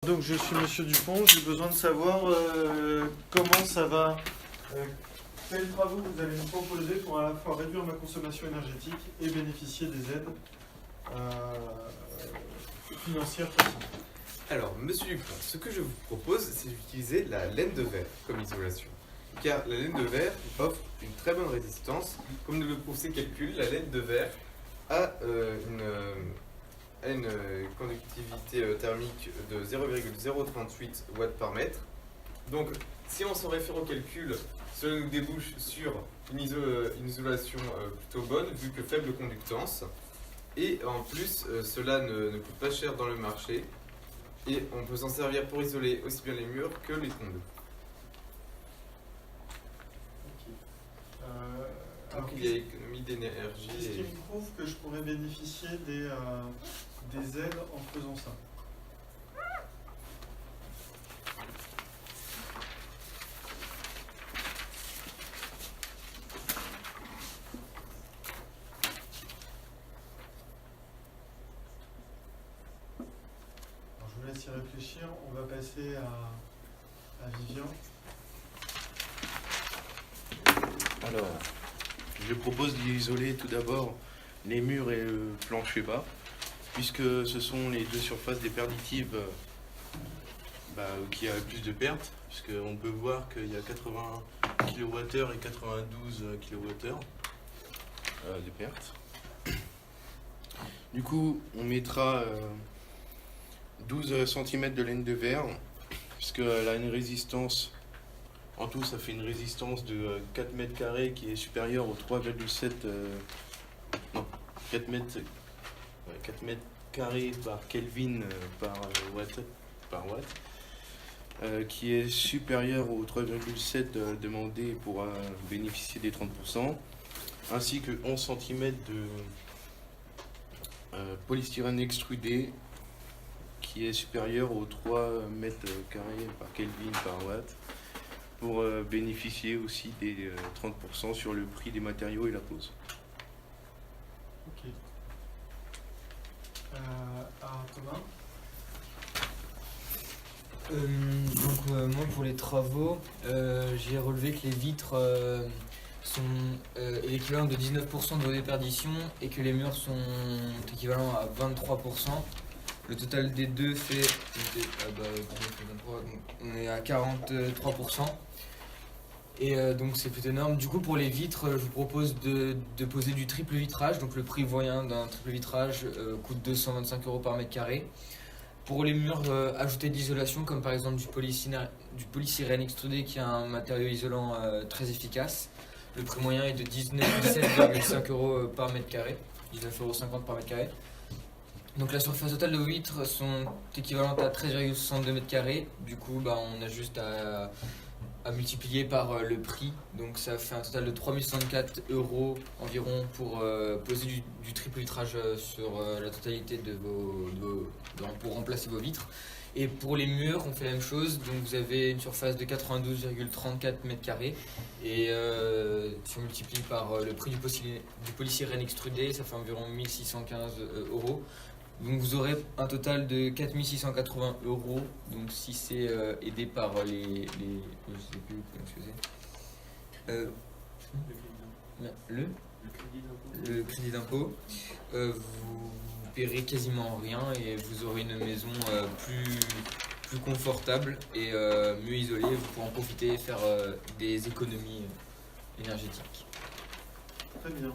Donc je suis Monsieur Dupont, j'ai besoin de savoir comment ça va, quels travaux vous allez me proposer pour à la fois réduire ma consommation énergétique et bénéficier des aides financières possibles. Alors, Monsieur Dupont, ce que je vous propose, c'est d'utiliser la laine de verre comme isolation. Car la laine de verre offre une très bonne résistance. Comme nous le prouvent ces calculs, la laine de verre a une conductivité thermique de 0,038 watts par mètre. Donc, si on s'en réfère au calcul, cela nous débouche sur une isolation plutôt bonne, vu que faible conductance. Et en plus, cela ne coûte pas cher dans le marché. Et on peut s'en servir pour isoler aussi bien les murs que les combles. Donc il y a économie d'énergie. Qu'est-ce qui me prouve que je pourrais bénéficier des aides en faisant ça? Alors, je vous laisse y réfléchir. On va passer à Vivian. Alors, je propose d'isoler tout d'abord les murs et le plancher bas, puisque ce sont les deux surfaces des perditives qui a le plus de pertes, puisqu'on peut voir qu'il y a 80 kWh et 92 kWh de pertes. Du coup, on mettra 12 cm de laine de verre, puisqu'elle a une résistance. En tout, ça fait une résistance de 4 mètres carrés qui est supérieure aux 3,7 4 mètres carrés par Kelvin par watt, qui est supérieur aux 3,7 demandés pour bénéficier des 30%, ainsi que 11 cm de polystyrène extrudé qui est supérieur aux 3 mètres carrés par Kelvin par watt, pour bénéficier aussi des 30% sur le prix des matériaux et la pose. Ok. Thomas. Moi pour les travaux, j'ai relevé que les vitres sont l'équivalent de 19% de vos déperditions et que les murs sont équivalents à 23%. Le total des deux fait on est à 43%. Et donc c'est plutôt énorme. Du coup pour les vitres, je vous propose de poser du triple vitrage. Donc le prix moyen d'un triple vitrage coûte 225 € par mètre carré. Pour les murs, ajouter de l'isolation comme par exemple du polystyrène extrudé qui est un matériau isolant très efficace. Le prix moyen est de 17,5 € par mètre carré, 19,50 € par mètre carré. Donc la surface totale de vos vitres sont équivalentes à 13,62 mètres carrés. Du coup on a juste à multiplier par le prix, donc ça fait un total de 3064 € environ pour poser du triple vitrage sur la totalité pour remplacer vos vitres. Et pour les murs, on fait la même chose, donc vous avez une surface de 92,34 mètres carrés et si on multiplie par le prix du polystyrène extrudé, ça fait environ 1615 €. Donc vous aurez un total de 4680 €. Donc si c'est aidé par je sais plus le crédit d'impôt, vous paierez quasiment rien et vous aurez une maison plus confortable et mieux isolée. Vous pourrez en profiter et faire des économies énergétiques. Très bien.